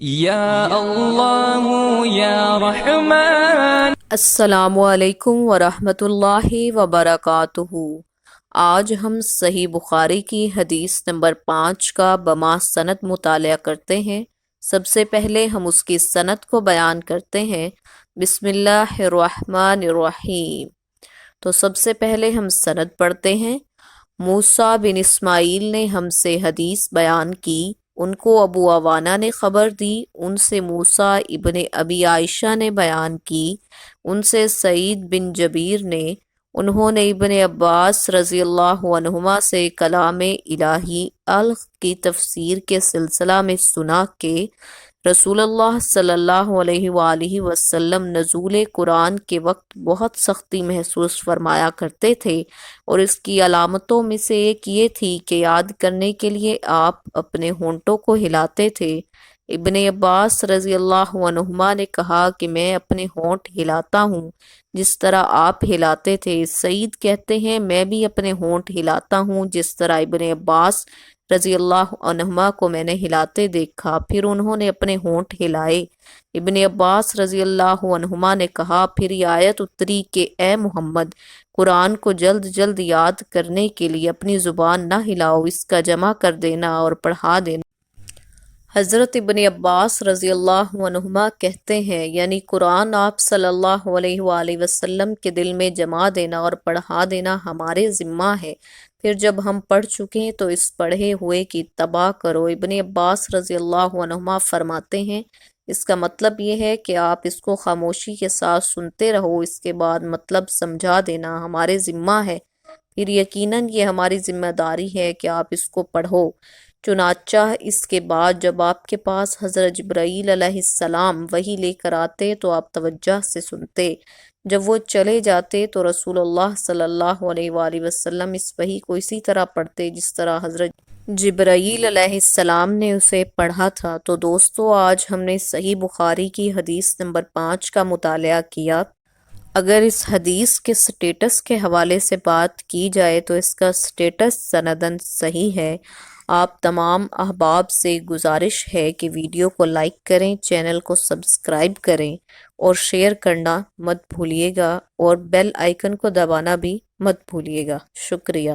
یا اللہ یا رحمان۔ السلام علیکم ورحمۃ اللہ وبرکاتہ۔ آج ہم صحیح بخاری کی حدیث نمبر 5 کا بما سند مطالعہ کرتے ہیں۔ سب سے پہلے ہم اس کی سند کو بیان کرتے ہیں۔ بسم اللہ الرحمن الرحیم۔ تو سب سے پہلے ہم سند پڑھتے ہیں۔ موسیٰ بن اسماعیل نے ہم سے حدیث بیان کی، ان کو ابو عوانہ نے خبر دی، ان سے موسیٰ ابن ابی عائشہ نے بیان کی، ان سے سعید بن جبیر نے، انہوں نے ابن عباس رضی اللہ عنہما سے کلام الہی کی تفسیر کے سلسلہ میں سنا کہ رسول اللہ صلی اللہ علیہ وآلہ وسلم نزول قرآن کے وقت بہت سختی محسوس فرمایا کرتے تھے، اور اس کی علامتوں میں سے ایک یہ تھی کہ یاد کرنے کے لیے آپ اپنے ہونٹوں کو ہلاتے تھے۔ ابن عباس رضی اللہ عنہما نے کہا کہ میں اپنے ہونٹ ہلاتا ہوں جس طرح آپ ہلاتے تھے۔ سعید کہتے ہیں میں بھی اپنے ہونٹ ہلاتا ہوں جس طرح ابن عباس رضی اللہ عنہما کو میں نے ہلاتے دیکھا، پھر انہوں نے اپنے ہونٹ ہلائے۔ ابن عباس رضی اللہ عنہما نے کہا پھر یہ آیت اتری کہ اے محمد، قرآن کو جلد جلد یاد کرنے کے لیے اپنی زبان نہ ہلاؤ، اس کا جمع کر دینا اور پڑھا دینا۔ حضرت ابن عباس رضی اللہ عنہما کہتے ہیں یعنی قرآن آپ صلی اللہ علیہ وآلہ وسلم کے دل میں جما دینا اور پڑھا دینا ہمارے ذمہ ہے، پھر جب ہم پڑھ چکیں تو اس پڑھے ہوئے کی اتباع کرو۔ ابن عباس رضی اللہ عنہما فرماتے ہیں اس کا مطلب یہ ہے کہ آپ اس کو خاموشی کے ساتھ سنتے رہو، اس کے بعد مطلب سمجھا دینا ہمارے ذمہ ہے، پھر یقیناً یہ ہماری ذمہ داری ہے کہ آپ اس کو پڑھو۔ چنانچہ اس کے بعد جب آپ کے پاس حضرت جبرائیل علیہ السلام وحی لے کر آتے تو آپ توجہ سے سنتے، جب وہ چلے جاتے تو رسول اللہ صلی اللہ علیہ وآلہ وسلم اس وحی کو اسی طرح پڑھتے جس طرح حضرت جبرائیل علیہ السلام نے اسے پڑھا تھا۔ تو دوستو آج ہم نے صحیح بخاری کی حدیث نمبر 5 کا مطالعہ کیا۔ اگر اس حدیث کے سٹیٹس کے حوالے سے بات کی جائے تو اس کا سٹیٹس سندن صحیح ہے۔ آپ تمام احباب سے گزارش ہے کہ ویڈیو کو لائک کریں، چینل کو سبسکرائب کریں اور شیئر کرنا مت بھولیے گا، اور بیل آئیکن کو دبانا بھی مت بھولیے گا۔ شکریہ۔